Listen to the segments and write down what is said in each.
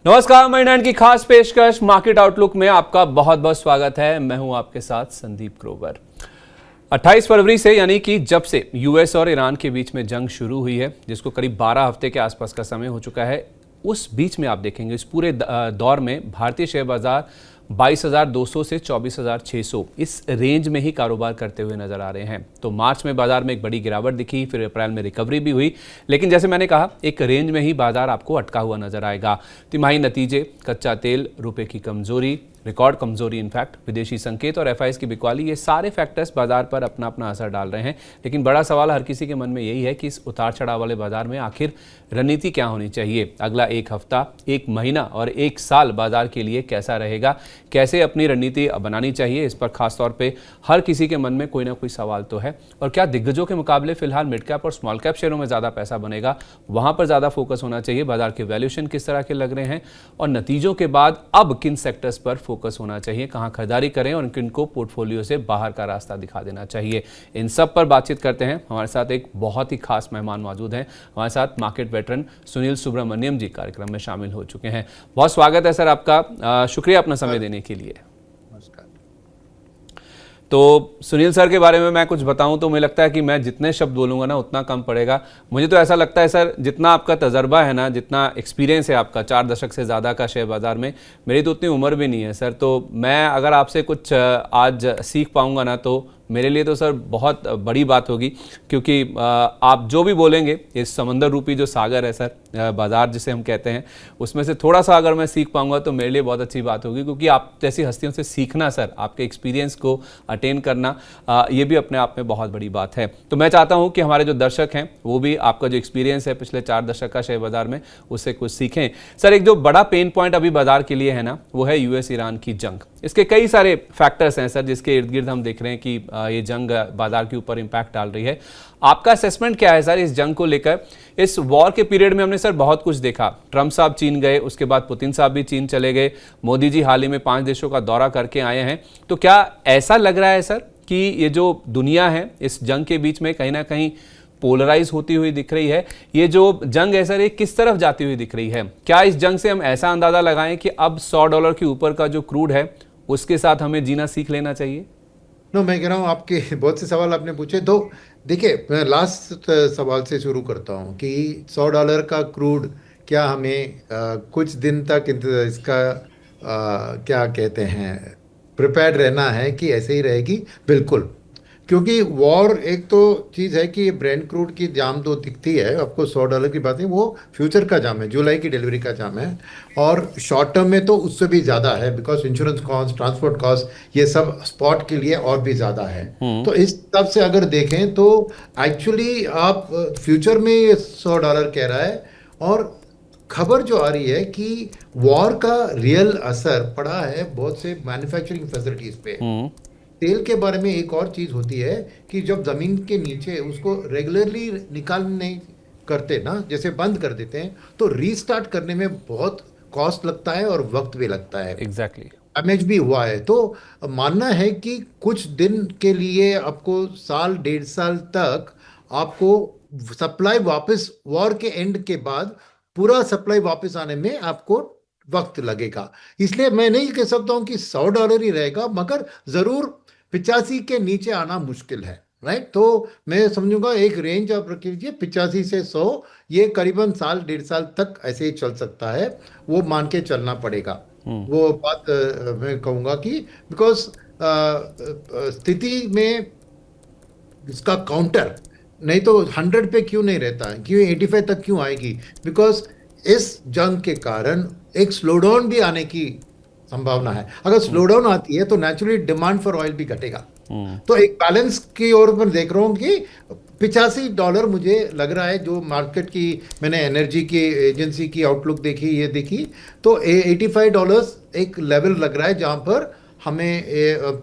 नमस्कार, मनी 9 की खास पेशकश मार्केट आउटलुक में आपका बहुत बहुत स्वागत है। मैं हूं आपके साथ संदीप ग्रोवर। 28 फरवरी से यानी कि जब से यूएस और ईरान के बीच में जंग शुरू हुई है, जिसको करीब 12 हफ्ते के आसपास का समय हो चुका है, उस बीच में आप देखेंगे इस पूरे दौर में भारतीय शेयर बाजार 22,200 से 24,600 इस रेंज में ही कारोबार करते हुए नजर आ रहे हैं। तो मार्च में बाजार में एक बड़ी गिरावट दिखी, फिर अप्रैल में रिकवरी भी हुई, लेकिन जैसे मैंने कहा एक रेंज में ही बाजार आपको अटका हुआ नजर आएगा। तिमाही नतीजे, कच्चा तेल, रुपए की कमजोरी, रिकॉर्ड कमजोरी इनफैक्ट, विदेशी संकेत और एफआईएस की बिकवाली, ये सारे फैक्टर्स बाजार पर अपना अपना असर डाल रहे हैं। लेकिन बड़ा सवाल हर किसी के मन में यही है कि इस उतार चढ़ाव वाले बाजार में आखिर रणनीति क्या होनी चाहिए। अगला एक हफ्ता, एक महीना और एक साल बाजार के लिए कैसा रहेगा, कैसे अपनी रणनीति बनानी चाहिए, इस पर खासतौर पे हर किसी के मन में कोई ना कोई सवाल तो है। और क्या दिग्गजों के मुकाबले फिलहाल मिड कैप और स्मॉल कैप शेयरों में ज़्यादा पैसा बनेगा, वहां पर ज़्यादा फोकस होना चाहिए। बाजार के वैल्यूएशन किस तरह के लग रहे हैं और नतीजों के बाद अब किन सेक्टर्स पर फोकस होना चाहिए, कहां खरीदारी करें और किनको पोर्टफोलियो से बाहर का रास्ता दिखा देना चाहिए, इन सब पर बातचीत करते हैं। हमारे साथ एक बहुत ही खास मेहमान मौजूद हैं। हमारे साथ मार्केट वेटरन सुनील सुब्रमण्यम जी कार्यक्रम में शामिल हो चुके हैं। बहुत स्वागत है सर आपका, शुक्रिया अपना समय देने के लिए। तो सुनील सर के बारे में मैं कुछ बताऊं तो मुझे लगता है कि मैं जितने शब्द बोलूंगा ना उतना कम पड़ेगा। मुझे तो ऐसा लगता है सर, जितना आपका तजर्बा है ना, जितना एक्सपीरियंस है आपका 4 दशक से ज़्यादा का शेयर बाजार में, मेरी तो उतनी उम्र भी नहीं है सर। तो मैं अगर आपसे कुछ आज सीख पाऊंगा ना तो मेरे लिए तो सर बहुत बड़ी बात होगी, क्योंकि आप जो भी बोलेंगे इस समंदर रूपी जो सागर है सर, बाजार जिसे हम कहते हैं, उसमें से थोड़ा सा अगर मैं सीख पाऊंगा तो मेरे लिए बहुत अच्छी बात होगी। क्योंकि आप जैसी हस्तियों से सीखना सर, आपके एक्सपीरियंस को अटेन करना, ये भी अपने आप में बहुत बड़ी बात है। तो मैं चाहता हूँ कि हमारे जो दर्शक हैं वो भी आपका जो एक्सपीरियंस है पिछले 4 दशक का शेयर बाजार में, उससे कुछ सीखें। सर, एक जो बड़ा पेन पॉइंट अभी बाजार के लिए है ना, वो है यूएस ईरान की जंग। इसके कई सारे फैक्टर्स हैं सर, जिसके इर्द गिर्द हम देख रहे हैं कि ये जंग बाजार के ऊपर इंपैक्ट डाल रही है। आपका असेसमेंट क्या है सर इस जंग को लेकर? इस वॉर के पीरियड में हमने सर बहुत कुछ देखा। ट्रंप साहब चीन गए, उसके बाद पुतिन साहब भी चीन चले गए, मोदी जी हाल ही में 5 देशों का दौरा करके आए हैं। तो क्या ऐसा लग रहा है सर कि ये जो दुनिया है इस जंग के बीच में कहीं ना कहीं पोलराइज होती हुई दिख रही है? ये जो जंग है सर, ये किस तरफ जाती हुई दिख रही है? क्या इस जंग से हम ऐसा अंदाजा लगाएं कि अब $100 के ऊपर का जो क्रूड है उसके साथ हमें जीना सीख लेना चाहिए? मैं कह रहा हूँ आपके बहुत से सवाल आपने पूछे। तो देखिए, मैं लास्ट सवाल से शुरू करता हूँ कि $100 का क्रूड क्या हमें कुछ दिन तक इसका क्या कहते हैं, प्रिपेयर्ड रहना है कि ऐसे ही रहेगी? बिल्कुल। क्योंकि वॉर एक तो चीज़ है कि ब्रेंट क्रूड की जाम तो दिखती है आपको, $100 की बात है, वो फ्यूचर का जाम है, जुलाई की डिलीवरी का जाम है। और शॉर्ट टर्म में तो उससे भी ज़्यादा है, because insurance cost, transport cost, ये सब स्पॉट के लिए और भी ज़्यादा है। तो इस हिसाब से अगर देखें तो एक्चुअली आप फ्यूचर में ये $100 कह रहा है। और खबर जो आ रही है कि वॉर का रियल असर पड़ा है बहुत से मैन्युफैक्चरिंग फैसिलिटीज़ पे। तेल के बारे में एक और चीज़ होती है कि जब ज़मीन के नीचे उसको रेगुलरली निकाल नहीं करते ना, जैसे बंद कर देते हैं, तो रीस्टार्ट करने में बहुत कॉस्ट लगता है और वक्त भी लगता है। एग्जैक्टली। डैमेज भी हुआ है। तो मानना है कि कुछ दिन के लिए आपको, साल 1.5 साल तक आपको सप्लाई वापस, वॉर के एंड के बाद पूरा सप्लाई वापस आने में आपको वक्त लगेगा। इसलिए मैं नहीं कह सकता हूं कि $100 ही रहेगा, मगर जरूर 85 के नीचे आना मुश्किल है। राइट। तो मैं समझूंगा एक रेंज आप रख लीजिए 85 से 100, ये करीबन साल 1.5 साल तक ऐसे ही चल सकता है, वो मान के चलना पड़ेगा। वो बात मैं कहूँगा कि बिकॉज स्थिति में इसका काउंटर नहीं तो 100 पे क्यों नहीं रहता है, क्यों 85 तक क्यों आएगी? बिकॉज इस जंग के कारण एक स्लोडाउन भी आने की संभावना है। अगर स्लोडाउन आती है तो नेचुरली डिमांड फॉर ऑयल भी घटेगा। तो एक बैलेंस की ओर मैं देख रहा हूँ कि $85 मुझे लग रहा है, जो मार्केट की मैंने एनर्जी की एजेंसी की आउटलुक देखी, ये देखी, तो $85 एक लेवल लग रहा है जहाँ पर हमें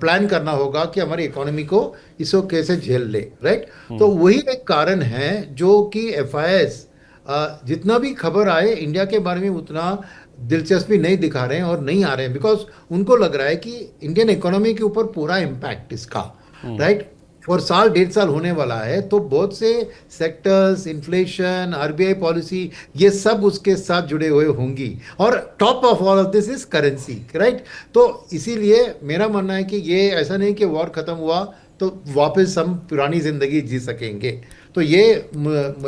प्लान करना होगा कि हमारी इकोनॉमी को इसको कैसे झेल ले। राइट। तो वही एक कारण है जो कि एफआईएस जितना भी खबर आए इंडिया के बारे में उतना दिलचस्पी नहीं दिखा रहे हैं और नहीं आ रहे हैं, बिकॉज उनको लग रहा है कि इंडियन इकोनॉमी के ऊपर पूरा इम्पैक्ट इसका। राइट। और साल 1.5 साल होने वाला है, तो बहुत से सेक्टर्स, इन्फ्लेशन, आरबीआई पॉलिसी, ये सब उसके साथ जुड़े हुए होंगी। और top of all of this is currency, right. तो इसीलिए मेरा मानना है कि ये ऐसा नहीं कि वॉर खत्म हुआ तो वापस हम पुरानी जिंदगी जी सकेंगे। तो ये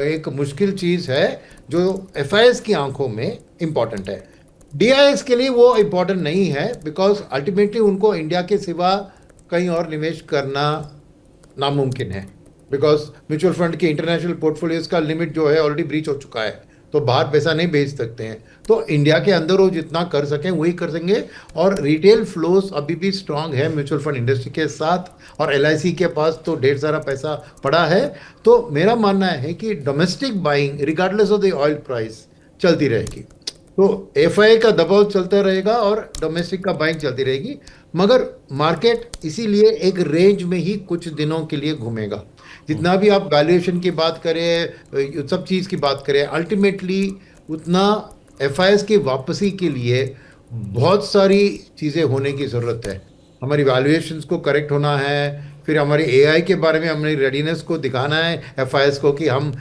एक मुश्किल चीज है जो एफआईएस की आंखों में इंपॉर्टेंट है। डीआईएस के लिए वो इंपॉर्टेंट नहीं है, बिकॉज अल्टीमेटली उनको इंडिया के सिवा कहीं और निवेश करना नामुमकिन है। बिकॉज म्यूचुअल फंड के इंटरनेशनल पोर्टफोलियोज का लिमिट जो है ऑलरेडी ब्रीच हो चुका है, तो बाहर पैसा नहीं भेज सकते हैं। तो इंडिया के अंदर वो जितना कर सकें वही कर सकेंगे। और रिटेल फ्लोस अभी भी स्ट्रांग है म्यूचुअल फंड इंडस्ट्री के साथ, और एलआईसी के पास तो ढेर सारा पैसा पड़ा है। तो मेरा मानना है कि domestic buying regardless of the oil price चलती रहेगी। तो एफआई का दबाव चलता रहेगा और डोमेस्टिक का बाइंग चलती रहेगी, मगर मार्केट इसीलिए एक रेंज में ही कुछ दिनों के लिए घूमेगा। जितना भी आप वैल्यूएशन की बात करें, सब चीज़ की बात करें, अल्टीमेटली उतना एफआईएस की वापसी के लिए बहुत सारी चीज़ें होने की ज़रूरत है। हमारी वैल्यूएशंस को करेक्ट होना है, फिर हमारी एआई के बारे में हमारी रेडीनेस को दिखाना है एफआईएस को कि हम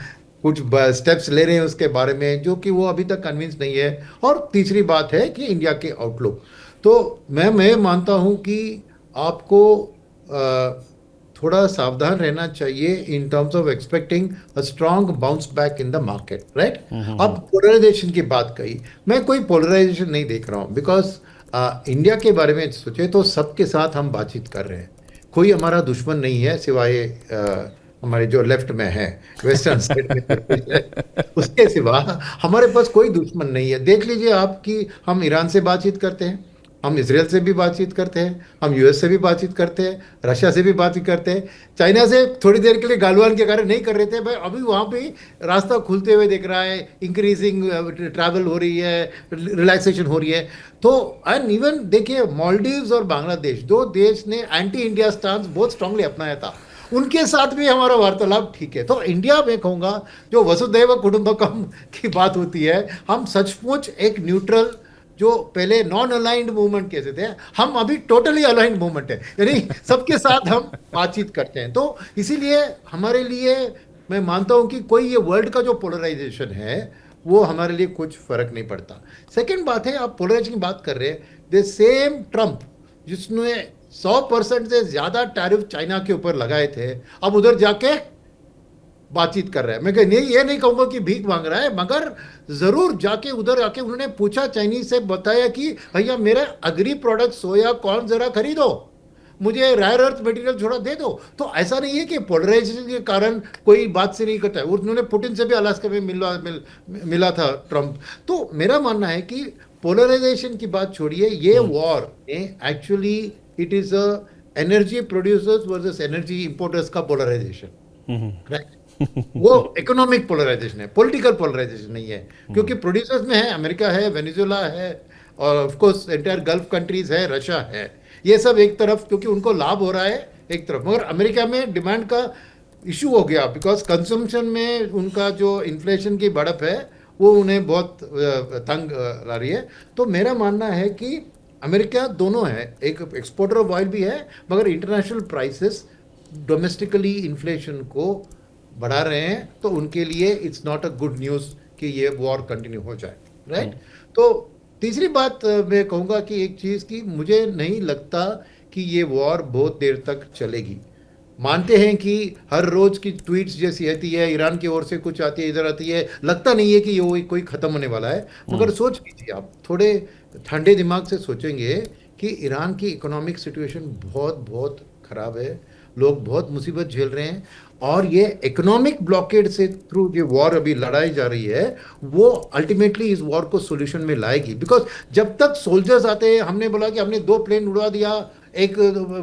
कुछ स्टेप्स ले रहे हैं उसके बारे में, जो कि वो अभी तक कन्विंस नहीं है। और तीसरी बात है कि इंडिया के आउटलुक। तो मैं मानता हूं कि आपको थोड़ा सावधान रहना चाहिए in terms of expecting a strong bounce back in the market, right. अब पोलराइजेशन की बात कही, मैं कोई पोलराइजेशन नहीं देख रहा हूं, बिकॉज इंडिया के बारे में सोचे तो सबके साथ हम बातचीत कर रहे हैं। कोई हमारा दुश्मन नहीं है सिवाय हमारे जो लेफ्ट में है, वेस्टर्न साइड में है। उसके सिवा हमारे पास कोई दुश्मन नहीं है। देख लीजिए आप कि हम ईरान से बातचीत करते हैं, हम इसराइल से भी बातचीत करते हैं, हम यूएस से भी बातचीत करते हैं, रशिया से भी बातचीत करते हैं। चाइना से थोड़ी देर के लिए गालवान के कारण नहीं कर रहे थे भाई, अभी वहाँ पे रास्ता खुलते हुए दिख रहा है, इंक्रीजिंग ट्रैवल हो रही है, रिलैक्सेशन हो रही है। तो एंड इवन देखिए मालदीव्स और बांग्लादेश, दो देश ने एंटी इंडिया स्टांस बहुत स्ट्रांगली अपनाया था, उनके साथ भी हमारा वार्तालाप ठीक है। तो इंडिया में कहूँगा जो वसुधैव कुटुंबकम की बात होती है, हम सचमुच एक न्यूट्रल, जो पहले नॉन अलाइंड मूवमेंट कैसे थे, हम अभी टोटली अलाइंड मूवमेंट है, यानी सबके साथ हम बातचीत करते हैं। तो इसीलिए हमारे लिए मैं मानता हूं कि कोई ये वर्ल्ड का जो पोलराइजेशन है वो हमारे लिए कुछ फर्क नहीं पड़ता। सेकेंड बात है, आप पोलराइजेशन की बात कर रहे हैं, द सेम ट्रंप जिसने 100% से ज्यादा टैरिफ चाइना के ऊपर लगाए थे, अब उधर जाके बातचीत कर रहा है। मैं नहीं, ये नहीं कहूंगा कि भीख मांग रहा है, मगर जरूर जाके उधर आके उन्होंने पूछा चाइनीज से, बताया कि भैया मेरे अग्री प्रोडक्ट सोया कॉर्न जरा खरीदो, मुझे रायर अर्थ मटेरियल थोड़ा दे दो। तो ऐसा नहीं है कि पोलराइजेशन के कारण कोई बात से नहीं करता है। उन्होंने पुतिन से भी अलास्का में मिला था ट्रंप। तो मेरा मानना है कि पोलराइजेशन की बात छोड़िए, ये war actually it is a energy producers versus energy importers का पोलराइजेशन, राइट। वो इकोनॉमिक पोलराइजेशन है, पॉलिटिकल पोलराइजेशन नहीं है। क्योंकि प्रोड्यूसर्स में है अमेरिका है, वेनेजुएला है, और of course entire gulf countries है, रशिया है, ये सब एक तरफ क्योंकि उनको लाभ हो रहा है एक तरफ। मगर अमेरिका में डिमांड का इशू हो गया, बिकॉज कंजम्पशन में उनका जो इन्फ्लेशन की बढ़त है वो उन्हें बहुत तंग ला रही है। तो मेरा मानना है कि अमेरिका दोनों है, एक एक्सपोर्टर ऑफ ऑयल भी है, मगर इंटरनेशनल प्राइसेस डोमेस्टिकली इन्फ्लेशन को बढ़ा रहे हैं, तो उनके लिए it's not a good news कि ये वॉर कंटिन्यू हो जाए, राइट। तो तीसरी बात मैं कहूँगा कि एक चीज़ की, मुझे नहीं लगता कि ये वॉर बहुत देर तक चलेगी। मानते हैं कि हर रोज की ट्वीट्स जैसी आती है, ईरान की ओर से कुछ आती है, इधर आती है, लगता नहीं है कि ये कोई ख़त्म होने वाला है। मगर सोच लीजिए, आप थोड़े ठंडे दिमाग से सोचेंगे कि ईरान की इकोनॉमिक सिचुएशन बहुत बहुत ख़राब है, लोग बहुत मुसीबत झेल रहे हैं, और ये इकोनॉमिक ब्लॉकेड से थ्रू ये वॉर अभी लड़ाई जा रही है, वो अल्टीमेटली इस वॉर को सॉल्यूशन में लाएगी। बिकॉज जब तक सोल्जर्स आते हैं, हमने बोला कि हमने 2 प्लेन उड़ा दिया, एक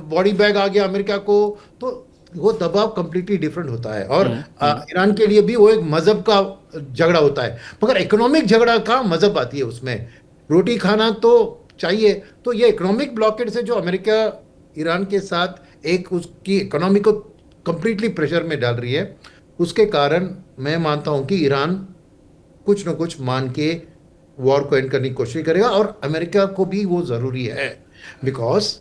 बॉडी बैग आ गया अमेरिका को, तो वो दबाव कंप्लीटली डिफरेंट होता है। और ईरान के लिए भी वो एक मजहब का झगड़ा होता है, मगर इकोनॉमिक झगड़ा का मजहब आती है उसमें, रोटी खाना तो चाहिए। तो ये इकोनॉमिक ब्लॉकेड से जो अमेरिका ईरान के साथ एक उसकी इकोनॉमी को कंप्लीटली प्रेशर में डाल रही है, उसके कारण मैं मानता हूं कि ईरान कुछ न कुछ मान के वॉर को एंड करने की कोशिश करेगा। और अमेरिका को भी वो ज़रूरी है, बिकॉज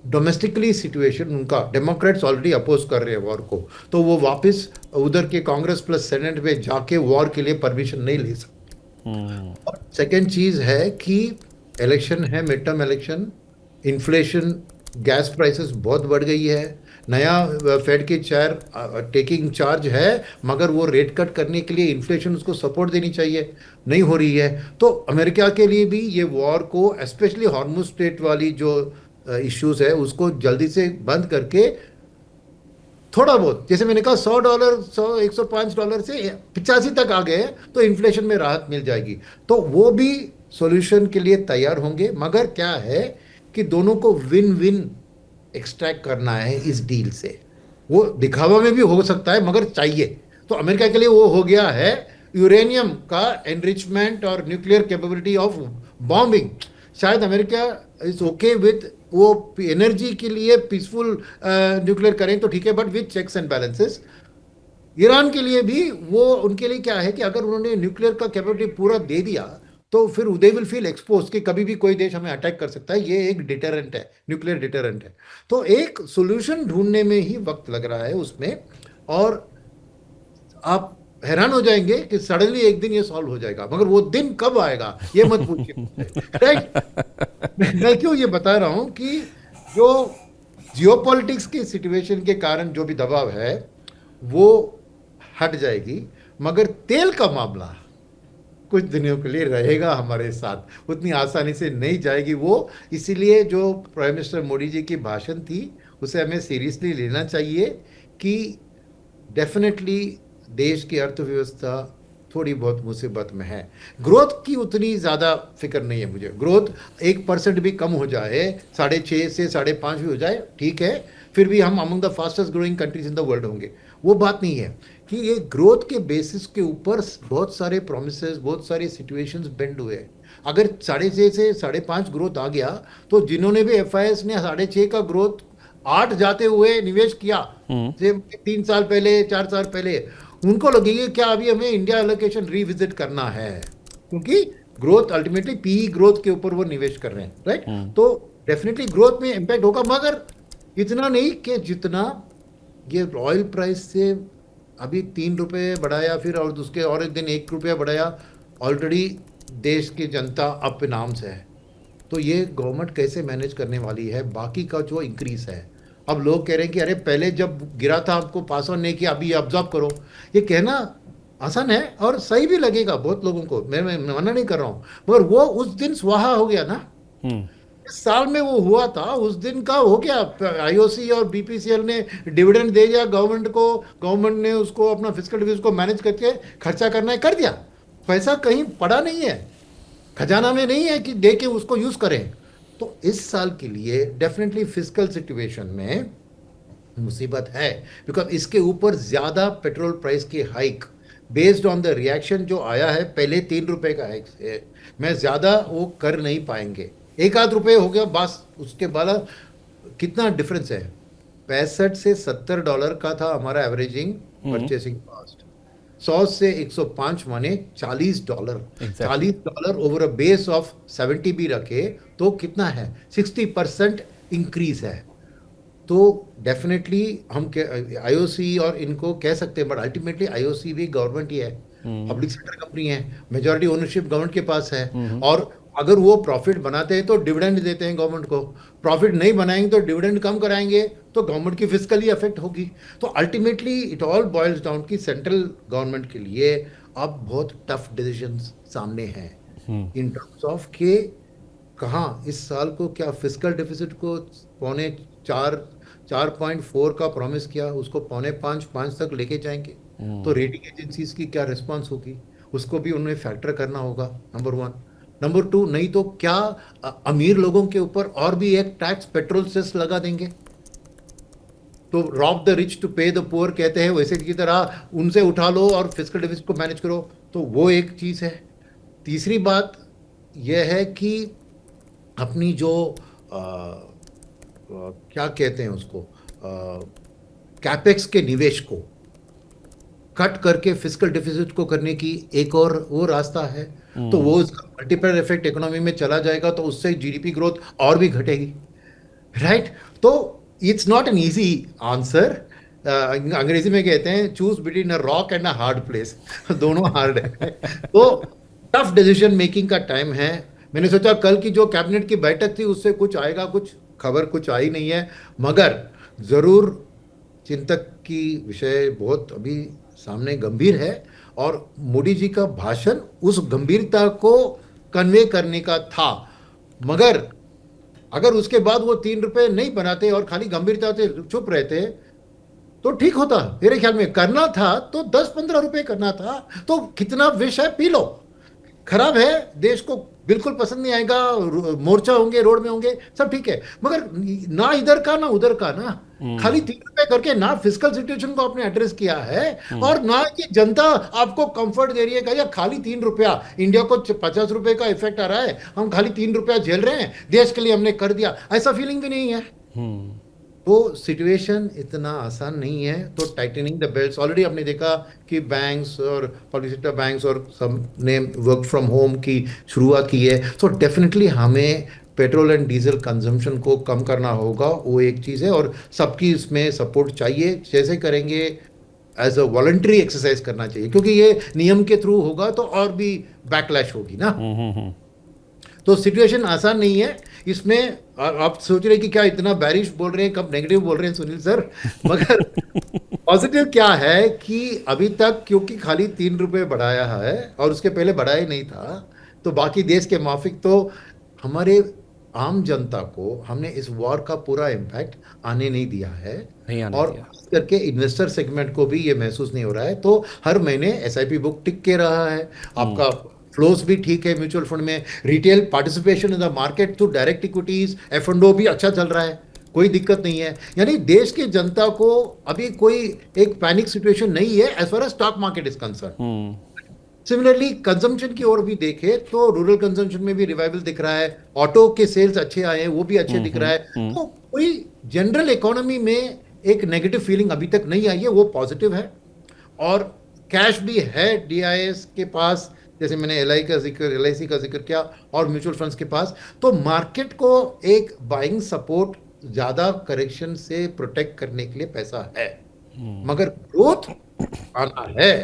डोमेस्टिकली सिचुएशन उनका, डेमोक्रेट्स ऑलरेडी अपोज कर रहे हैं वॉर को, तो वो वापस उधर के कांग्रेस प्लस सेनेट में जाके वॉर के लिए परमिशन नहीं ले सकते। और सेकेंड चीज है कि इलेक्शन है, mid term election, inflation, gas prices बहुत बढ़ गई है, नया फेड की चेयर टेकिंग चार्ज है, मगर वो रेट कट करने के लिए इन्फ्लेशन उसको सपोर्ट देनी चाहिए, नहीं हो रही है। तो अमेरिका के लिए भी ये वॉर को, स्पेशली हॉर्मुज स्ट्रेट वाली जो इश्यूज है उसको जल्दी से बंद करके थोड़ा बहुत, जैसे मैंने कहा $100, 105 से 85 तक आ गए तो इन्फ्लेशन में राहत मिल जाएगी, तो वो भी सॉल्यूशन के लिए तैयार होंगे। मगर क्या है कि दोनों को विन विन एक्सट्रैक्ट करना है इस डील से। वो दिखावा में भी हो सकता है मगर चाहिए, तो अमेरिका के लिए वो हो गया है यूरेनियम का एनरिचमेंट और न्यूक्लियर कैपेबिलिटी ऑफ बॉम्बिंग। शायद अमेरिका इज ओके विथ वो एनर्जी के लिए पीसफुल न्यूक्लियर करें तो ठीक है, but with checks and balances. Iran के लिए भी वो, उनके लिए क्या है कि अगर उन्होंने न्यूक्लियर का कैपेबिलिटी पूरा दे दिया तो फिर दे विल फील एक्सपोज कि कभी भी कोई देश हमें अटैक कर सकता है। ये एक डिटरेंट है, न्यूक्लियर डिटरेंट है। तो एक सॉल्यूशन ढूंढने में ही वक्त लग रहा है उसमें, और आप हैरान हो जाएंगे कि सडनली एक दिन ये सॉल्व हो जाएगा, मगर वो दिन कब आएगा ये मत पूछिए। राइट, मैं क्यों ये बता रहा हूं कि जो जियोपॉलिटिक्स की सिचुएशन के कारण जो भी दबाव है वो हट जाएगी, मगर तेल का मामला कुछ दिनों के लिए रहेगा हमारे साथ, उतनी आसानी से नहीं जाएगी वो। इसीलिए जो प्राइम मिनिस्टर मोदी जी की भाषण थी उसे हमें सीरियसली लेना चाहिए कि डेफिनेटली देश की अर्थव्यवस्था थोड़ी बहुत मुसीबत में है। ग्रोथ की उतनी ज़्यादा फिक्र नहीं है मुझे, ग्रोथ 1% भी कम हो जाए, 6.5 से 5.5 भी हो जाए ठीक है, फिर भी हम among the fastest growing countries in the world होंगे। वो बात नहीं है कि ये ग्रोथ के बेसिस के ऊपर बहुत सारे प्रोमिसेस, बहुत सारी सिचुएशंस बेंड हुए हैं। अगर 6.5 से 5.5 ग्रोथ आ गया तो जिन्होंने भी FIS ने 6.5 का ग्रोथ 8 जाते हुए निवेश किया 3 साल पहले, 4 साल पहले, उनको लगेगी क्या अभी हमें इंडिया एलोकेशन रिविजिट करना है, क्योंकि ग्रोथ अल्टीमेटली PE ग्रोथ के ऊपर वो निवेश कर रहे हैं। राइट, तो डेफिनेटली ग्रोथ में इंपैक्ट होगा, मगर इतना नहीं कि जितना ये ऑयल प्राइस से अभी 3 रुपये बढ़ाया, फिर और उसके और एक दिन 1 रुपया बढ़ाया, ऑलरेडी देश की जनता अप इन आर्म्स है। तो ये गवर्नमेंट कैसे मैनेज करने वाली है बाकी का जो इंक्रीज है। अब लोग कह रहे हैं कि अरे पहले जब गिरा था आपको पास ऑन नहीं किया, अभी ऑब्जर्व करो। ये कहना आसान है और सही भी लगेगा बहुत लोगों को, मैं मना नहीं कर रहा हूँ, मगर वो उस दिन स्वाहा हो गया ना, इस साल में वो हुआ था, उस दिन का हो गया। IOC और BPCL ने डिविडेंड दे दिया गवर्नमेंट को, गवर्नमेंट ने उसको अपना फिस्कल डिफिसिट को मैनेज करके खर्चा करना है कर दिया, पैसा कहीं पड़ा नहीं है, खजाना में नहीं है कि दे के उसको यूज करें। तो इस साल के लिए डेफिनेटली फिस्कल सिचुएशन में मुसीबत है, बिकॉज इसके ऊपर ज्यादा पेट्रोल प्राइस की hike based on the reaction जो आया है, पहले 3 रुपए का हाइक है, मैं ज्यादा वो कर नहीं पाएंगे। 1 आध रुपये हो गया बस, उसके बाद कितना डिफरेंस है, 65 से $70 का था हमारा एवरेजिंग परचेसिंग कॉस्ट, 100 से 105 माने $40। $40 ओवर अ बेस ऑफ 70 भी रखे तो कितना है, 60% इंक्रीज है। तो डेफिनेटली हम IOC और इनको कह सकते हैं, बट अल्टीमेटली IOC भी गवर्नमेंट ही है, पब्लिक सेक्टर कंपनी है, मेजॉरिटी ओनरशिप गवर्नमेंट के पास है, और अगर वो प्रॉफिट बनाते हैं तो डिविडेंड देते हैं गवर्नमेंट को, प्रॉफिट नहीं बनाएंगे तो डिविडेंड कम कराएंगे तो गवर्नमेंट की फिस्कली अफेक्ट होगी। तो ultimately it all boils down कि सेंट्रल गवर्नमेंट के लिए अब बहुत टफ डिसीजंस सामने हैं इन टर्म्स ऑफ के कहाँ इस साल को क्या फिस्कल डेफिसिट को 4.4 का प्रॉमिस किया, उसको 4.5 तक लेके जाएंगे, तो रेटिंग एजेंसीज की क्या रिस्पॉन्स होगी उसको भी उन्हें फैक्टर करना होगा, नंबर 1। नंबर 2, नहीं तो क्या अमीर लोगों के ऊपर और भी एक टैक्स, पेट्रोल सेस लगा देंगे, तो रॉब द रिच टू पे द पुअर कहते हैं, वैसे की तरह उनसे उठा लो और फिस्कल डेफिसिट को मैनेज करो, तो वो एक चीज़ है। तीसरी बात यह है कि अपनी जो क्या कहते हैं उसको, कैपेक्स के निवेश को कट करके फिस्कल डेफिसिट को करने की एक और वो रास्ता है, तो वो मल्टीप्लायर इफेक्ट इकोनॉमी में चला जाएगा, तो उससे GDP ग्रोथ और भी घटेगी। राइट? तो it's not an easy answer. अंग्रेजी में कहते हैं choose between a rock and a hard place. दोनों हार्ड है। तो टफ डिसीजन मेकिंग का टाइम है। मैंने सोचा कल की जो कैबिनेट की बैठक थी उससे कुछ आएगा, कुछ खबर कुछ आई नहीं है, मगर जरूर चिंतक की विषय बहुत अभी सामने गंभीर है। और मोदी जी का भाषण उस गंभीरता को कन्वे करने का था, मगर अगर उसके बाद वो 3 रुपए नहीं बनाते और खाली गंभीरता से चुप रहते तो ठीक होता। मेरे ख्याल में करना था तो 10-15 रुपए करना था। तो कितना विष है पी लो। खराब है, देश को बिल्कुल पसंद नहीं आएगा, मोर्चा होंगे, रोड में होंगे, सब ठीक है, मगर ना इधर का ना उधर का ना। खाली 3 रुपए करके ना फिजिकल सिचुएशन को आपने एड्रेस किया है, और ना कि जनता आपको कंफर्ट दे रही है या खाली 3 रुपया। इंडिया को 50 रुपए का इफेक्ट आ रहा है, हम खाली 3 रुपया झेल रहे हैं, देश के लिए हमने कर दिया, ऐसा फीलिंग भी नहीं है। तो सिचुएशन इतना आसान नहीं है। तो टाइटनिंग द बेल्ट्स, ऑलरेडी आपने देखा कि बैंक्स और पब्लिक सेक्टर बैंक्स और सब ने वर्क फ्रॉम होम की शुरुआत की है। सो डेफिनेटली हमें पेट्रोल एंड डीजल कंजम्पशन को कम करना होगा, वो एक चीज़ है, और सबकी इसमें सपोर्ट चाहिए। जैसे करेंगे एज अ वॉलंटरी एक्सरसाइज करना चाहिए, क्योंकि ये नियम के थ्रू होगा तो और भी बैकलैश होगी ना। तो सिचुएशन आसान नहीं है इसमें। आप सोच रहे हैं कि क्या इतना बैरिश बोल रहे हैं, कब नेगेटिव बोल रहे हैं सुनील सर, मगर पॉजिटिव क्या है कि अभी तक क्योंकि खाली 3 रुपए बढ़ाया है और उसके पहले बढ़ाया नहीं था, तो बाकी देश के माफिक तो हमारे आम जनता को हमने इस वॉर का पूरा इम्पैक्ट आने नहीं दिया है, और खास करके इन्वेस्टर सेगमेंट को भी ये महसूस नहीं हो रहा है। तो हर महीने एसआईपी बुक टिक के रहा है, आपका फ्लोस भी ठीक है म्यूचुअल फंड में, retail participation in the market through direct equities F&O भी अच्छा चल रहा है, कोई दिक्कत नहीं है। यानी देश की जनता को अभी कोई एक पैनिक सिचुएशन नहीं है as far as stock market is concern. Similarly consumption की ओर भी देखे तो रूरल कंजम्पशन में भी रिवाइवल दिख रहा है, ऑटो के सेल्स अच्छे आए हैं, वो भी अच्छे दिख रहा है। तो कोई जनरल इकोनॉमी में एक नेगेटिव फीलिंग अभी तक नहीं आई है, वो पॉजिटिव है। और कैश भी है DIS के पास, जैसे मैंने LIC का जिक्र किया, और म्यूचुअल फंड्स के पास। तो मार्केट को एक बाइंग सपोर्ट, ज्यादा करेक्शन से प्रोटेक्ट करने के लिए पैसा है, मगर ग्रोथ आना है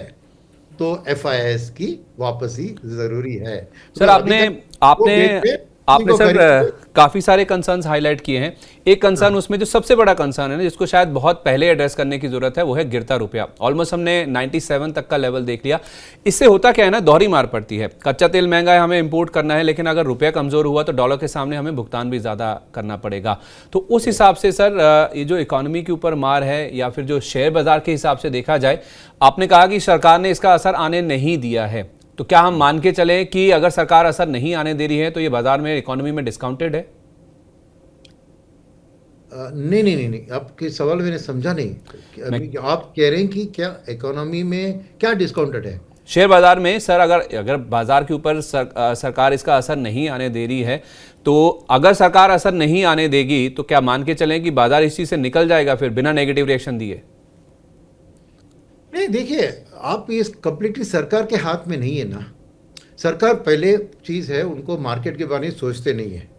तो FIS की वापसी जरूरी है। सर आपने सर काफी सारे कंसर्न्स हाईलाइट किए हैं। एक कंसर्न उसमें जो सबसे बड़ा कंसर्न है ना, जिसको शायद बहुत पहले एड्रेस करने की जरूरत है, वो है गिरता रुपया। ऑलमोस्ट हमने 97 तक का लेवल देख लिया। इससे होता क्या है ना, दोहरी मार पड़ती है। कच्चा तेल महंगा है, हमें इंपोर्ट करना है, लेकिन अगर रुपया कमजोर हुआ तो डॉलर के सामने हमें भुगतान भी ज्यादा करना पड़ेगा। तो उस हिसाब से सर ये जो इकोनॉमी के ऊपर मार है, या फिर जो शेयर बाजार के हिसाब से देखा जाए, आपने कहा कि सरकार ने इसका असर आने नहीं दिया है, तो क्या हम मान के चलें कि अगर सरकार असर नहीं आने दे रही है तो ये बाजार में, इकोनॉमी में डिस्काउंटेड है? नहीं, आपके सवाल मैंने समझा नहीं। आप कह रहे हैं कि क्या इकोनॉमी में क्या डिस्काउंटेड है? शेयर बाजार में सर, अगर बाजार के ऊपर सरकार इसका असर नहीं आने दे रही है, तो अगर सरकार असर नहीं आने देगी तो क्या मान के चलें कि बाजार इस चीज से निकल जाएगा फिर बिना नेगेटिव रिएक्शन दिए? नहीं, देखिए, आप इस कंप्लीटली सरकार के हाथ में नहीं है ना। सरकार पहले चीज है, उनको मार्केट के बारे में सोचते नहीं है।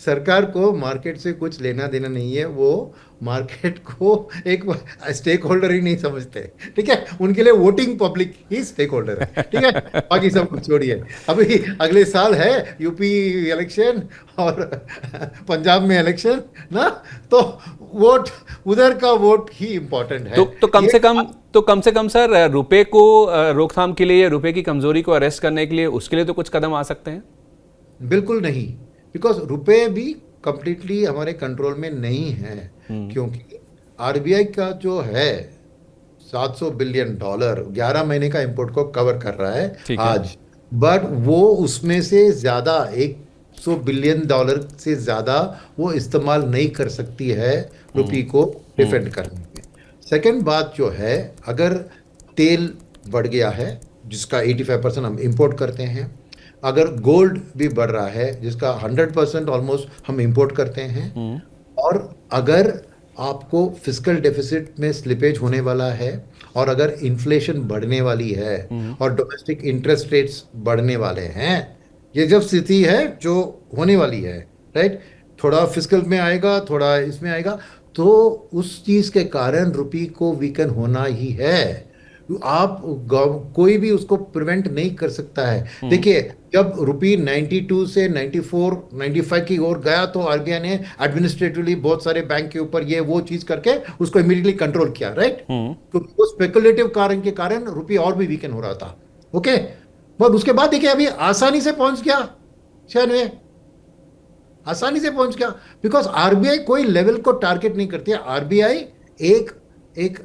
सरकार को मार्केट से कुछ लेना देना नहीं है, वो मार्केट को एक स्टेक होल्डर ही नहीं समझते, ठीक है। उनके लिए वोटिंग पब्लिक ही स्टेक होल्डर है, ठीक है। बाकी सब कुछ छोड़िए। अभी अगले साल है यूपी इलेक्शन और पंजाब में इलेक्शन ना, तो वोट, उधर का वोट ही इंपॉर्टेंट है। तो कम से कम सर, रुपए को रोकथाम के लिए, रुपए की कमजोरी को अरेस्ट करने के लिए, उसके लिए तो कुछ कदम आ सकते हैं? बिल्कुल नहीं, बिकॉज रुपए भी कंप्लीटली हमारे कंट्रोल में नहीं है, क्योंकि RBI का जो है $700 बिलियन 11 महीने का इंपोर्ट को कवर कर रहा है आज, बट वो उसमें से ज्यादा $100 बिलियन से ज्यादा वो इस्तेमाल नहीं कर सकती है रुपये को डिफेंड करने में। सेकेंड बात जो है, अगर तेल बढ़ गया है जिसका 85% हम इंपोर्ट करते हैं, अगर गोल्ड भी बढ़ रहा है जिसका 100% ऑलमोस्ट हम इंपोर्ट करते हैं, और अगर आपको फिस्कल डेफिसिट में स्लिपेज होने वाला है, और अगर इन्फ्लेशन बढ़ने वाली है और डोमेस्टिक इंटरेस्ट रेट्स बढ़ने वाले हैं, ये जब स्थिति है जो होने वाली है, राइट, थोड़ा फिस्कल में आएगा, थोड़ा इसमें आएगा, तो उस चीज के कारण रुपी को वीकन होना ही है। आप कोई भी उसको प्रिवेंट नहीं कर सकता है। हम्म। देखिए, जब रुपी 92 से 94 95 की ओर गया तो आरबीआई ने एडमिनिस्ट्रेटिवली बहुत सारे बैंक के ऊपर ये वो चीज करके उसको इमीडिएटली कंट्रोल किया, राइट? हम्म। क्योंकि वो स्पेकुलेटिव कारण के कारण रुपी और भी वीकन हो रहा था। ओके, पर उसके बाद देखिए अभी आसानी से पहुंच गया 96, आसानी से पहुंच गया। बिकॉज आरबीआई कोई लेवल को टारगेट नहीं करती है। आरबीआई एक एक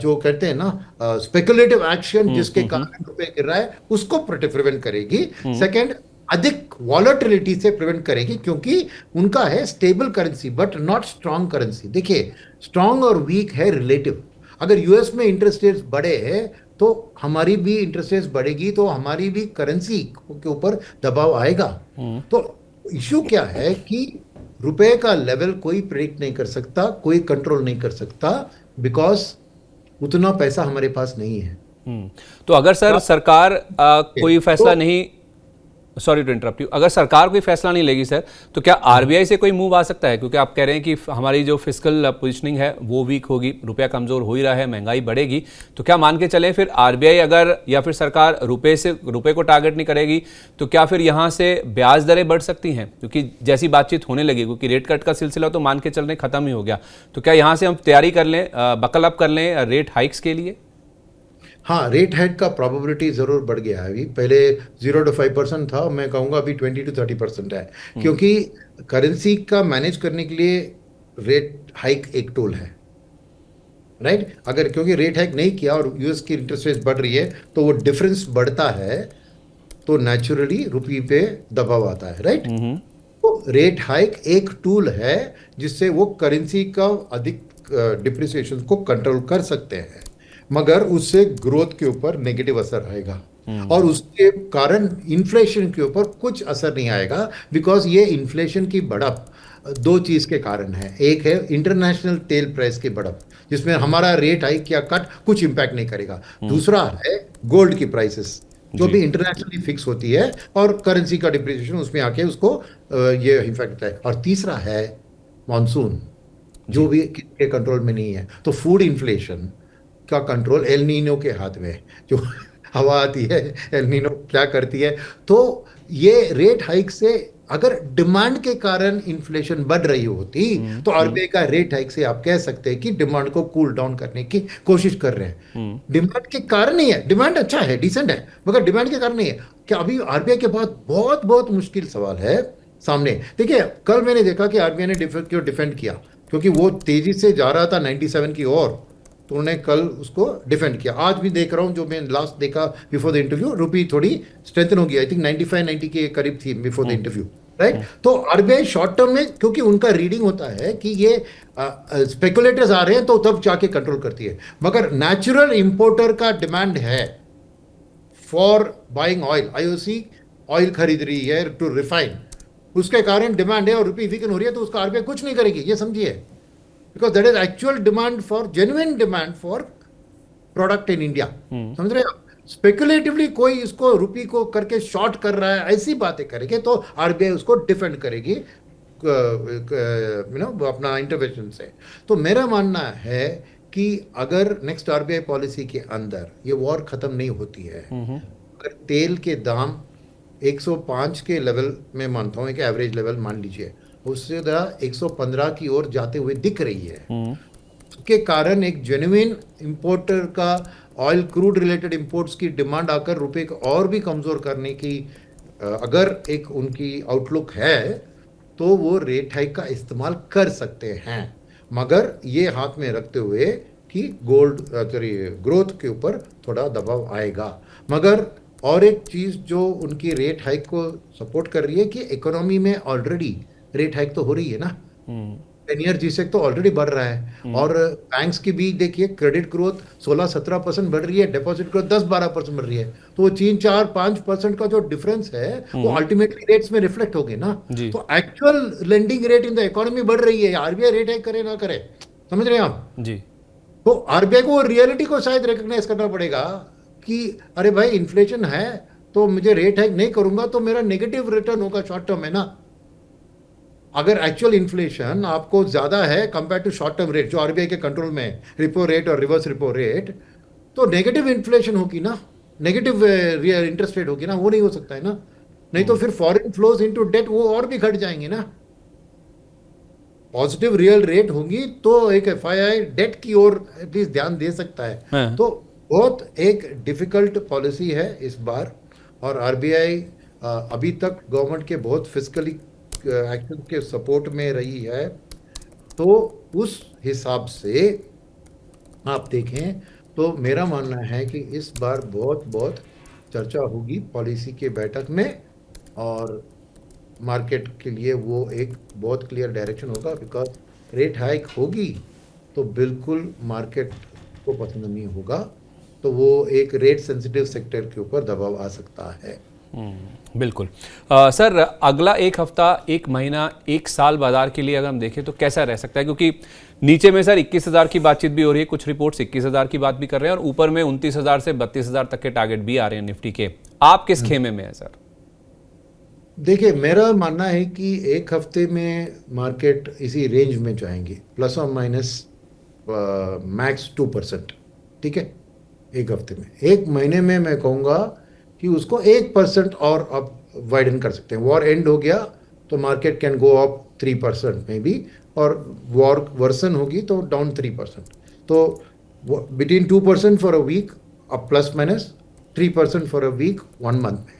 जो कहते हैं ना स्पेकुलेटिव एक्शन जिसके हम्म। कारण रुपए गिर रहा है उसको प्रिवेंट करेगी। हम्म। सेकंड, अधिक वॉलेटिलिटी से प्रिवेंट करेगी, क्योंकि उनका है stable currency but not strong currency. देखिए, स्ट्रांग और वीक है रिलेटिव। अगर यूएस में इंटरेस्ट रेट्स बढ़े हैं तो हमारी भी इंटरेस्ट रेट्स बढ़ेगी, तो हमारी भी करेंसी के ऊपर दबाव आएगा। हम्म। तो इश्यू क्या है कि रुपए का लेवल कोई प्रेडिक्ट नहीं कर सकता, कोई कंट्रोल नहीं कर सकता, बिकॉज उतना पैसा हमारे पास नहीं है। तो अगर सर सरकार कोई फैसला तो नहीं, सॉरी टू इंटरप्ट यू, अगर सरकार कोई फैसला नहीं लेगी सर, तो क्या आरबीआई से कोई मूव आ सकता है? क्योंकि आप कह रहे हैं कि हमारी जो फिस्कल पोजीशनिंग है वो वीक होगी, रुपया कमजोर हो ही रहा है, महंगाई बढ़ेगी, तो क्या मान के चलें फिर आरबीआई अगर या फिर सरकार रुपए को टारगेट नहीं करेगी तो क्या फिर यहाँ से ब्याज दरें बढ़ सकती हैं? क्योंकि जैसी बातचीत होने लगी, क्योंकि रेट कट का सिलसिला तो मान के चलने खत्म ही हो गया, तो क्या यहाँ से हम तैयारी कर लें, बकल अप कर लें रेट हाइक्स के लिए? हाँ, रेट हाइक का प्रोबेबिलिटी जरूर बढ़ गया है। अभी पहले 0 to 5% था, मैं कहूँगा अभी 20 to 30% है। क्योंकि करेंसी का मैनेज करने के लिए रेट हाइक एक टूल है, राइट? अगर क्योंकि रेट हाइक नहीं किया और यूएस की इंटरेस्ट रेट बढ़ रही है तो वो डिफरेंस बढ़ता है, तो नेचुरली रुपये पे दबाव आता है, राइट? तो रेट हाइक एक टूल है जिससे वो करेंसी का अधिक डिप्रिसिएशन को कंट्रोल कर सकते हैं, मगर उससे ग्रोथ के ऊपर नेगेटिव असर आएगा और उसके कारण इन्फ्लेशन के ऊपर कुछ असर नहीं आएगा। बिकॉज ये इन्फ्लेशन की बढ़त दो चीज के कारण है। एक है इंटरनेशनल तेल प्राइस की बढ़त, जिसमें हमारा रेट हाइक या कट कुछ इंपैक्ट नहीं करेगा। दूसरा है गोल्ड की प्राइसेस, जो भी इंटरनेशनली फिक्स होती है और करेंसी का डिप्रिसिएशन उसमें आके उसको ये इफेक्ट है। और तीसरा है मॉनसून, जो भी के कंट्रोल में नहीं है। तो फूड इन्फ्लेशन का कंट्रोल एल नीनो के हाथ में है। जो हवा आती है, एल नीनो क्या करती है। तो ये रेट हाइक से अगर डिमांड के कारण इन्फ्लेशन बढ़ रही होती तो आरबीआई का रेट हाइक से आप कह सकते हैं कि डिमांड को कूल डाउन करने की कोशिश कर रहे हैं। डिमांड के कारण नहीं है, डिमांड अच्छा है, डिसेंट है, मगर डिमांड के कारण नहीं है। क्या अभी आरबीआई के पास बहुत बहुत मुश्किल सवाल है सामने। देखिए, कल मैंने देखा कि आरबीआई ने डिफेंड किया, क्योंकि वो तेजी से जा रहा था 97 की ओर, तो उन्होंने कल उसको डिफेंड किया। आज भी देख रहा हूं, जो मैं लास्ट देखा बिफोर द इंटरव्यू, रुपी थोड़ी स्ट्रेंथन हो गई। आई थिंक 95-90 के करीब थी बिफोर द इंटरव्यू, राइट? तो आरबीआई शॉर्ट टर्म में, क्योंकि उनका रीडिंग होता है कि ये स्पेकुलेटर्स आ रहे हैं, तो तब जाके कंट्रोल करती है। मगर नेचुरल इंपोर्टर का डिमांड है for buying oil, IOC oil खरीद रही है टू रिफाइन, उसके कारण डिमांड है और रुपी वीकन हो रही है, तो उसका आरबीआई कुछ नहीं करेगी, ये समझिए। Because that is actual demand for genuine demand for product in India. समझ रहे हैं आप? स्पेकुलेटिवली कोई इसको रुपी को करके शॉर्ट कर रहा है, ऐसी बातें करेंगे तो आरबीआई उसको डिफेंड करेगी अपना इंटरवेंशन से। तो मेरा मानना है कि अगर नेक्स्ट आरबीआई पॉलिसी के अंदर ये वॉर खत्म नहीं होती है, अगर तेल के दाम 105 के लेवल में मानता हूं, एक एवरेज लेवल मान लीजिए, उससे 115 की ओर जाते हुए दिख रही है, के कारण एक जेन्युइन इंपोर्टर का ऑयल क्रूड रिलेटेड इंपोर्ट्स की डिमांड आकर रुपए को और भी कमजोर करने की अगर एक उनकी आउटलुक है, तो वो रेट हाइक का इस्तेमाल कर सकते हैं, मगर ये हाथ में रखते हुए कि गोल्ड ग्रोथ के ऊपर थोड़ा दबाव आएगा। मगर और एक चीज जो उनकी रेट हाइक को सपोर्ट कर रही है कि इकोनॉमी में ऑलरेडी रेट हाइक तो हो रही है ना, 10 ईयर जीसेक तो ऑलरेडी बढ़ रहा है, और बैंक्स की भी देखिए क्रेडिट ग्रोथ 16-17% बढ़ रही है, डिपॉजिट ग्रोथ 10-12% बढ़ रही है। तो वो 3-4-5% का जो डिफरेंस है वो अल्टीमेटली रेट्स में रिफ्लेक्ट होगी ना। तो actual lending rate in the economy बढ़ रही है, आरबीआई रेट हाइक करे ना करे, समझ रहे हैं आप जी? तो आरबीआई को रियलिटी को शायद रिकॉग्नाइज करना पड़ेगा कि अरे भाई इन्फ्लेशन है, तो मुझे रेट हाइक नहीं करूंगा तो मेरा नेगेटिव रिटर्न होगा शॉर्ट टर्म में ना। अगर एक्चुअल इन्फ्लेशन आपको ज्यादा है compare to short term rate जो आरबीआई के कंट्रोल में है, रिपो रेट और रिवर्स रिपो रेट, तो नेगेटिव इन्फ्लेशन होगी ना, नेगेटिव इंटरेस्ट रेट होगी ना, वो नहीं हो सकता है ना। नहीं तो फिर फॉरेन फ्लोज इनटू डेट वो और भी घट जाएंगे ना। पॉजिटिव रियल रेट होगी तो एक एफआईआई डेट की ओर एटलीस्ट ध्यान दे सकता है। हाँ। तो बहुत एक डिफिकल्ट पॉलिसी है इस बार। और आरबीआई अभी तक गवर्नमेंट के बहुत फिस्कली एक्शन के सपोर्ट में रही है। तो उस हिसाब से आप देखें तो मेरा मानना है कि इस बार बहुत बहुत चर्चा होगी पॉलिसी के बैठक में। और मार्केट के लिए वो एक बहुत क्लियर डायरेक्शन होगा, बिकॉज रेट हाइक होगी तो बिल्कुल मार्केट को पसंद नहीं होगा। तो वो एक रेट सेंसिटिव सेक्टर के ऊपर दबाव आ सकता है। बिल्कुल। सर, अगला एक हफ्ता, एक महीना, एक साल बाजार के लिए अगर हम देखें तो कैसा रह सकता है? क्योंकि नीचे में सर 21,000 की बातचीत भी हो रही है, कुछ रिपोर्ट्स 21,000 की बात भी कर रहे हैं, और ऊपर में 29,000 से 32,000 तक के टारगेट भी आ रहे हैं निफ्टी के। आप किस खेमे में है सर? देखिए, मेरा मानना है कि एक हफ्ते में मार्केट इसी रेंज में जाएंगी, प्लस और माइनस मैक्स 2%। ठीक है, एक हफ्ते में। एक महीने में मैं कहूँगा कि उसको 1% और अब वाइडन कर सकते हैं। वॉर एंड हो गया तो मार्केट कैन गो अप 3% में भी, और वॉर वर्सन होगी तो डाउन 3%। तो बिटवीन 2% फॉर अ वीक, अब plus minus 3% for a week 1 month में।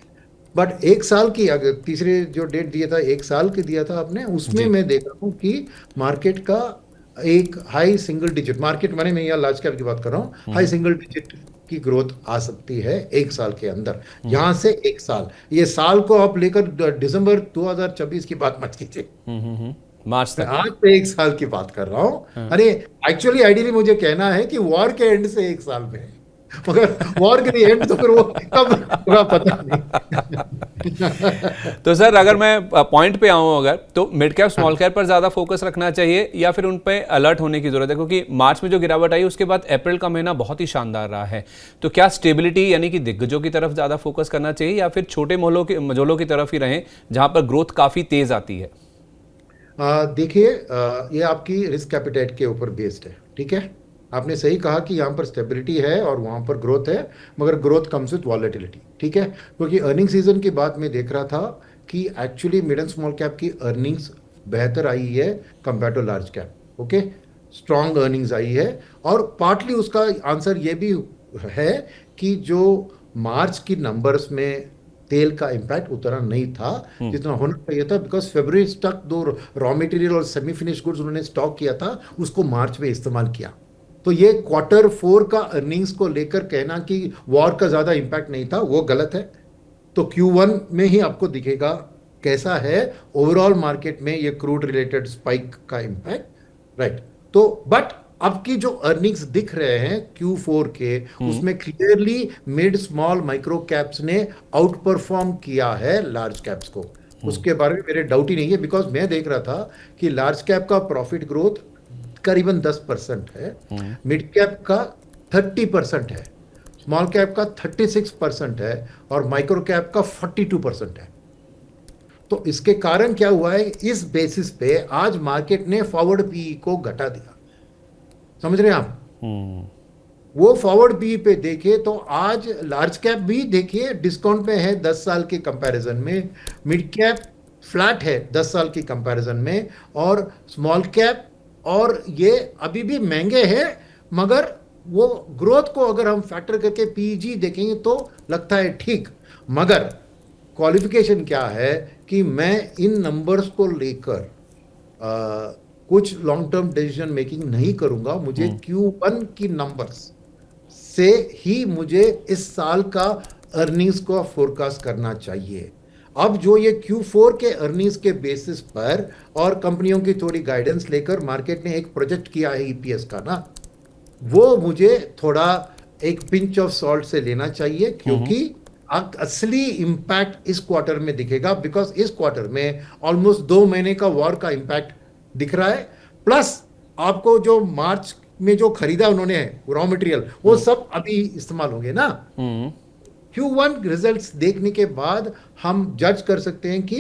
बट एक साल की, अगर तीसरे जो डेट दिया था एक साल के दिया था आपने, उसमें जी। मैं देख रहा हूँ कि मार्केट का एक हाई सिंगल डिजिट, मार्केट माने मैं यहाँ लार्ज कैप की बात कर रहा हूँ, हाई सिंगल डिजिट की ग्रोथ आ सकती है एक साल के अंदर। यहाँ से एक साल, ये साल को आप लेकर दिसंबर 2024 की बात मत कीजिए, मार्च मैं तक। आज से एक साल की बात कर रहा हूँ। अरे एक्चुअली आइडियली मुझे कहना है कि वॉर के एंड से एक साल में है, मगर वॉर के एंड तो फिर वो कब होगा पता नहीं। तो सर, अगर मैं पॉइंट पे आऊं, अगर तो मिड कैप स्मॉल कैप पर ज्यादा फोकस रखना चाहिए या फिर उन पे अलर्ट होने की जरूरत है? क्योंकि मार्च में जो गिरावट आई उसके बाद अप्रैल का महीना बहुत ही शानदार रहा है। तो क्या स्टेबिलिटी यानी कि दिग्गजों की तरफ ज्यादा फोकस करना चाहिए या फिर छोटे मजोलों की तरफ ही रहें जहां पर ग्रोथ काफी तेज आती है? देखिए, ये आपकी रिस्क एपिटाइट के ऊपर बेस्ड है। ठीक है, आपने सही कहा कि यहाँ पर स्टेबिलिटी है और वहाँ पर ग्रोथ है, मगर ग्रोथ कम्स विथ वॉलेटिलिटी। ठीक है, क्योंकि अर्निंग सीजन की बात मैं देख रहा था कि actually mid and small cap की अर्निंग्स बेहतर आई है compare to large cap. Okay, strong earnings आई है। और पार्टली उसका आंसर ये भी है कि जो मार्च की नंबर्स में तेल का इम्पैक्ट उतना नहीं था जितना होना चाहिए था, बिकॉज फरवरी तक दो रॉ मटेरियल और सेमी फिनिश गुड्स उन्होंने स्टॉक किया था, उसको मार्च में इस्तेमाल किया। तो ये Q4 का अर्निंग्स को लेकर कहना कि वॉर का ज्यादा इम्पैक्ट नहीं था, वो गलत है। तो Q1 में ही आपको दिखेगा कैसा है ओवरऑल मार्केट में ये क्रूड रिलेटेड स्पाइक का इम्पैक्ट। राइट, तो बट अब की जो अर्निंग्स दिख रहे हैं Q4 के, उसमें clearly mid small micro caps ने आउट परफॉर्म किया है लार्ज कैप्स को। उसके बारे में मेरे डाउट ही नहीं है, बिकॉज मैं देख रहा था कि लार्ज कैप का प्रॉफिट ग्रोथ करीबन 10% है, मिड कैप का 30% है, स्मॉल कैप का 36% है, और माइक्रो कैप का 42% है। तो इसके कारण क्या हुआ है, इस बेसिस पे आज मार्केट ने फॉरवर्ड पीई को घटा दिया। समझ रहे हैं आप? वो फॉरवर्ड पीई पे देखे तो आज लार्ज कैप भी देखिए डिस्काउंट पे है 10 साल के कंपैरिजन में, मिड कैप फ्लैट है 10 साल की कंपैरिजन में, और स्मॉल कैप और ये अभी भी महंगे हैं, मगर वो ग्रोथ को अगर हम फैक्टर करके पीजी देखेंगे तो लगता है ठीक। मगर क्वालिफिकेशन क्या है कि मैं इन नंबर्स को लेकर कुछ लॉन्ग टर्म डिसीजन मेकिंग नहीं करूंगा। मुझे Q1 की नंबर्स से ही मुझे इस साल का अर्निंग्स को फोरकास्ट करना चाहिए। अब जो ये Q4 के अर्निंग्स के बेसिस पर और कंपनियों की थोड़ी गाइडेंस लेकर मार्केट ने एक प्रोजेक्ट किया है ईपीएस का ना, वो मुझे थोड़ा एक पिंच ऑफ सॉल्ट से लेना चाहिए, क्योंकि असली इंपैक्ट इस क्वार्टर में दिखेगा। बिकॉज इस क्वार्टर में ऑलमोस्ट 2 महीने का वॉर का इंपैक्ट दिख रहा है, प्लस आपको जो मार्च में जो खरीदा उन्होंने रॉ मटेरियल, वो सब अभी इस्तेमाल होंगे ना। Q1 रिजल्ट्स देखने के बाद हम जज कर सकते हैं कि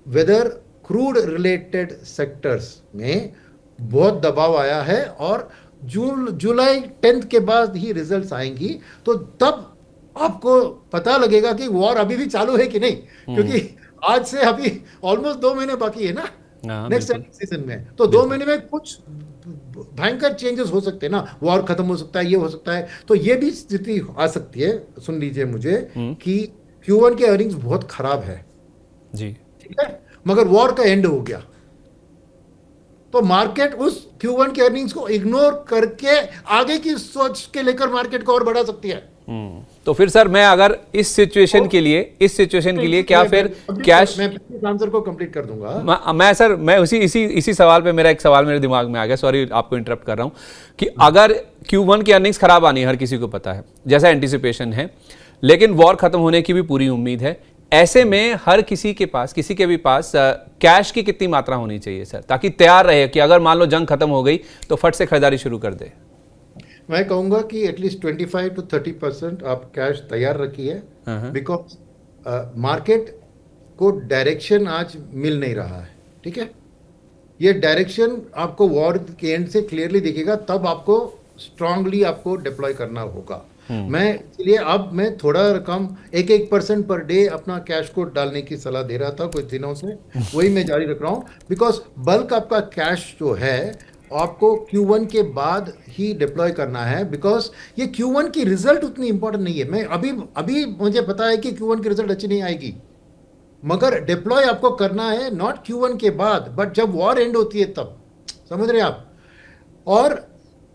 वेदर क्रूड रिलेटेड सेक्टर्स में बहुत दबाव आया है, और जुलाई 10th के बाद ही रिजल्ट्स आएंगी, तो तब आपको पता लगेगा कि वॉर अभी भी चालू है कि नहीं, क्योंकि आज से अभी ऑलमोस्ट 2 महीने बाकी है ना नेक्स्ट सीजन में। तो 2 महीने में कुछ भयंकर चेंजेस हो सकते हैं ना, वॉर खत्म हो सकता है, ये हो सकता है, तो ये भी स्थिति आ सकती है। सुन लीजिए मुझे कि Q1 के अर्निंग्स बहुत खराब है जी, ठीक है, मगर वॉर का एंड हो गया, तो मार्केट उस Q1 के अर्निंग्स को इग्नोर करके आगे की सोच के लेकर मार्केट को और बढ़ा सकती है। तो फिर सर मैं अगर इस सिचुएशन के लिए क्या फिर कैश, मैं आंसर को कंप्लीट कर दूंगा। मैं सर मैं इसी सवाल पे मेरा एक सवाल मेरे दिमाग में आ गया, सॉरी आपको इंटरप्ट कर रहा हूं, कि अगर Q1 की अर्निंग्स खराब आनी है, हर किसी को पता है, जैसा एंटिसिपेशन है, लेकिन वॉर खत्म होने की भी पूरी उम्मीद है, ऐसे में हर किसी के भी पास कैश की कितनी मात्रा होनी चाहिए सर, ताकि तैयार रहे कि अगर मान लो जंग खत्म हो गई तो फट से खरीदारी शुरू कर दे? मैं कहूंगा कि एटलीस्ट 25 to 30% आप कैश तैयार रखिए, बिकॉज मार्केट को डायरेक्शन आज मिल नहीं रहा है, ठीक है। ये डायरेक्शन आपको वॉर के एंड से क्लियरली दिखेगा, तब आपको स्ट्रांगली आपको डिप्लॉय करना होगा। मैं इसलिए अब मैं थोड़ा रकम 1% पर डे अपना कैश को डालने की सलाह दे रहा था कुछ दिनों से, वही मैं जारी रख रहा हूँ, बिकॉज बल्क आपका कैश जो है आपको Q1 के बाद ही डिप्लॉय करना है, बिकॉज ये Q1 की रिजल्ट उतनी इंपॉर्टेंट नहीं है। मैं अभी मुझे पता है कि Q1 की रिजल्ट अच्छी नहीं आएगी, मगर डिप्लॉय आपको करना है नॉट Q1 के बाद, बट जब वॉर एंड होती है तब, समझ रहे हैं आप। और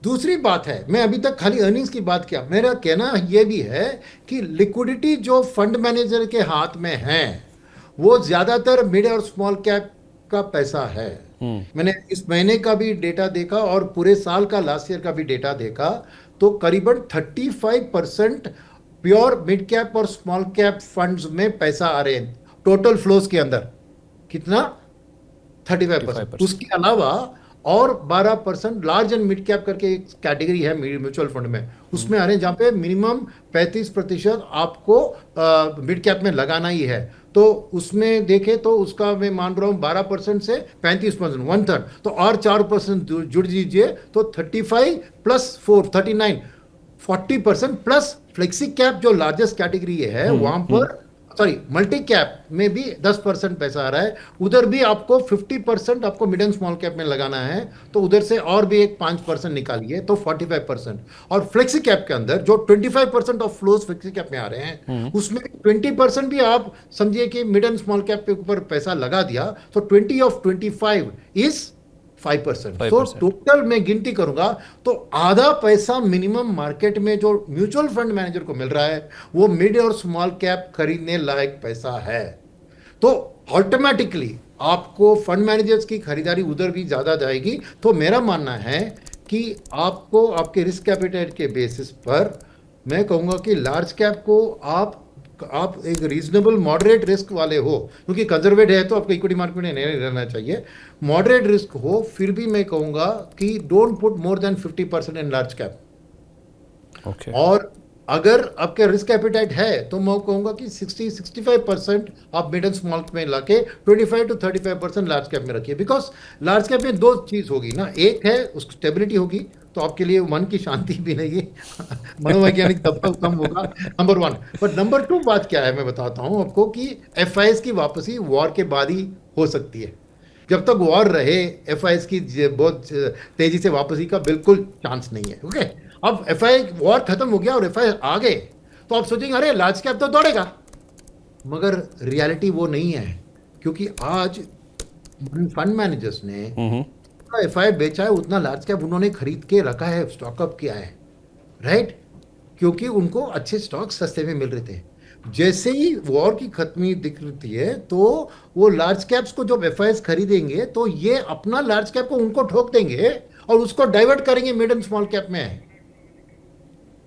दूसरी बात है, मैं अभी तक खाली अर्निंग्स की बात किया, मेरा कहना यह भी है कि लिक्विडिटी जो फंड मैनेजर के हाथ में है वो ज्यादातर मिड और स्मॉल कैप का पैसा है। मैंने इस महीने का भी डेटा देखा और पूरे साल का लास्ट ईयर का भी डेटा देखा, तो करीबन 35% प्योर मिड कैप और स्मॉल कैप फंड्स में पैसा आ रहे हैं टोटल फ्लोज के अंदर। कितना? 35%। उसके अलावा और 12% लार्ज एंड मिड कैप करके एक कैटेगरी है म्यूचुअल फंड में, उसमें आ रहे हैं जहां पे मिनिमम 35% आपको मिड कैप में लगाना ही है। तो उसमें देखे तो उसका मैं मान रहा हूं 12% से 35%, 1/3, तो और 4% जुड़ दीजिए, तो 35 + 4 39, 40% प्लस फ्लेक्सी कैप जो लार्जेस्ट कैटेगरी है वहां पर, सॉरी मल्टी कैप में भी 10% पैसा आ रहा है। उधर भी आपको 50% आपको मिड एंड स्मॉल कैप में लगाना है, तो उधर से और भी एक 5% निकालिए, तो 45%। और फ्लेक्सी कैप के अंदर जो 25% ऑफ फ्लोज फ्लेक्सी कैप में आ रहे हैं, उसमें 20% भी आप समझिए कि मिड एंड स्मॉल कैप के ऊपर पैसा लगा दिया, तो 20 of 25 इज 5%। तो टोटल मैं गिनती करूंगा तो आधा पैसा मिनिमम मार्केट में जो म्यूचुअल फंड मैनेजर को मिल रहा है वो मिड और स्मॉल कैप खरीदने लायक पैसा है। तो ऑटोमेटिकली आपको फंड मैनेजर्स की खरीदारी उधर भी ज्यादा जाएगी। तो मेरा मानना है कि आपको आपके रिस्क कैपिटल के बेसिस पर मैं कहूंगा कि लार्ज कैप को आप एक रीजनेबल मॉडरेट रिस्क वाले हो, क्योंकि कंजर्वेटिव है तो आपको इक्विटी मार्केट में नहीं रहना चाहिए, मॉडरेट रिस्क हो, फिर भी मैं कहूंगा कि don't put more than 50% in large cap. Okay. और अगर आपके रिस्क एपिटाइट है तो मैं कहूंगा कि 60-65% आप मिड एंड स्मॉल में लाके 25 to 35% लार्ज कैप में रखिए, बिकॉज लार्ज कैप में दो चीज होगी ना, एक है उसकी स्टेबिलिटी होगी, तो आपके लिए मन की शांति भी नहीं मनोवैज्ञानिक दबाव कम होगा, नंबर 1। बट नंबर 2 बात क्या है मैं बताता हूं आपको कि FIs की वापसी वॉर के बाद ही हो सकती है। जब तक वॉर रहे FIs की बहुत तेजी से वापसी का बिल्कुल चांस नहीं है। ओके, अब FI वॉर खत्म हो गया और FI आ गए तो आप सोचेंगे अरे लार्ज कैप तो दौड़ेगा, मगर रियलिटी वो नहीं है, क्योंकि आज फंड मैनेजर्स ने FI बेचा है उतना लार्ज कैप उन्होंने खरीद के रखा है, स्टॉकअप किया है, राइट, क्योंकि उनको अच्छे स्टॉक सस्ते में मिल रहे थे। जैसे ही वॉर की खत्मी दिख रही है तो वो लार्ज कैप्स को जब FIs खरीदेंगे तो ये अपना लार्ज कैप को उनको ठोक देंगे और उसको डाइवर्ट करेंगे मिड एंड स्मॉल कैप में।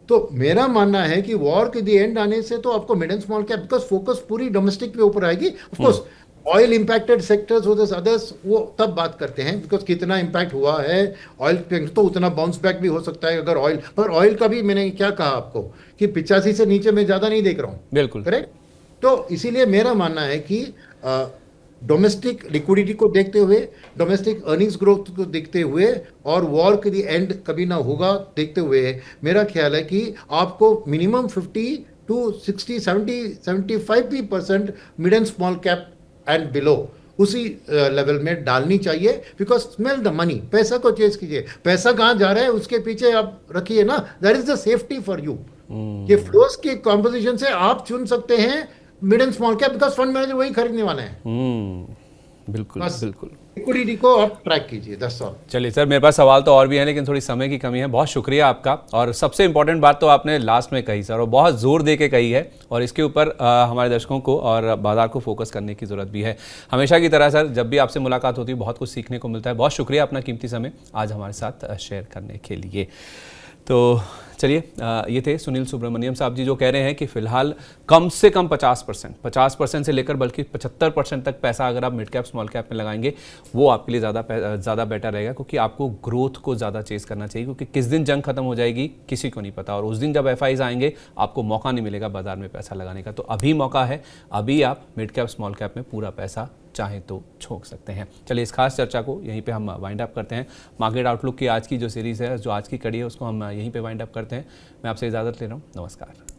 तो मेरा मानना है कि वॉर के दी एंड आने से तो आपको mid and small cap, because focus पूरी डोमेस्टिक पे ऊपर आएगी। Of course oil impacted sectors others वो तब बात करते हैं, बिकॉज कितना इंपैक्ट हुआ है ऑयल पे, तो उतना बाउंस बैक भी हो सकता है अगर ऑयल, पर ऑयल का भी मैंने क्या कहा आपको कि 85 से नीचे मैं ज्यादा नहीं देख रहा हूं, बिल्कुल करेक्ट। तो इसीलिए मेरा मानना है कि डोमेस्टिक लिक्विडिटी को देखते हुए, डोमेस्टिक अर्निंग्स ग्रोथ को देखते हुए और वॉर के लिए एंड कभी ना होगा देखते हुए, मेरा ख्याल है कि आपको minimum 50 to 60 70 75% mid and small cap and below उसी लेवल में डालनी चाहिए। बिकॉज स्मेल द मनी, पैसा को चेज कीजिए, पैसा कहाँ जा रहा है उसके पीछे आप रखिए ना, that is the safety for you. ये फ्लोस के कॉम्पोजिशन से आप चुन सकते हैं mid and small cap, because fund manager वही खरीदने वाले हैं। बिल्कुल बस बिल्कुल। लिक्विडिटी को आप ट्रैक कीजिए, दैट्स ऑल। चलिए सर, मेरे पास सवाल तो और भी है लेकिन थोड़ी समय की कमी है। बहुत शुक्रिया आपका, और सबसे इंपॉर्टेंट बात तो आपने लास्ट में कही सर, और बहुत जोर दे के कही है, और इसके ऊपर हमारे दर्शकों को और बाजार को फोकस करने की ज़रूरत भी है। हमेशा की तरह सर, जब भी आपसे मुलाकात होती है बहुत कुछ सीखने को मिलता है। बहुत शुक्रिया अपना कीमती समय आज हमारे साथ शेयर करने के लिए। तो चलिए, ये थे सुनील सुब्रमण्यम साहब जी, जो कह रहे हैं कि फिलहाल कम से कम 50% से लेकर बल्कि 75% तक पैसा अगर आप मिड कैप स्मॉल कैप में लगाएंगे वो आपके लिए ज़्यादा बेटर रहेगा, क्योंकि आपको ग्रोथ को ज़्यादा चेज़ करना चाहिए, क्योंकि किस दिन जंग खत्म हो जाएगी किसी को नहीं पता, और उस दिन जब एफआईज आएंगे आपको मौका नहीं मिलेगा बाजार में पैसा लगाने का। तो अभी मौका है, अभी आप मिड कैप स्मॉल कैप में पूरा पैसा चाहें तो छोड़ सकते हैं। चलिए, इस खास चर्चा को यहीं पे हम वाइंड अप करते हैं। मार्केट आउटलुक की आज की जो सीरीज़ है, जो आज की कड़ी है, उसको हम यहीं पे वाइंड अप करते हैं। मैं आपसे इजाज़त ले रहा हूँ। नमस्कार।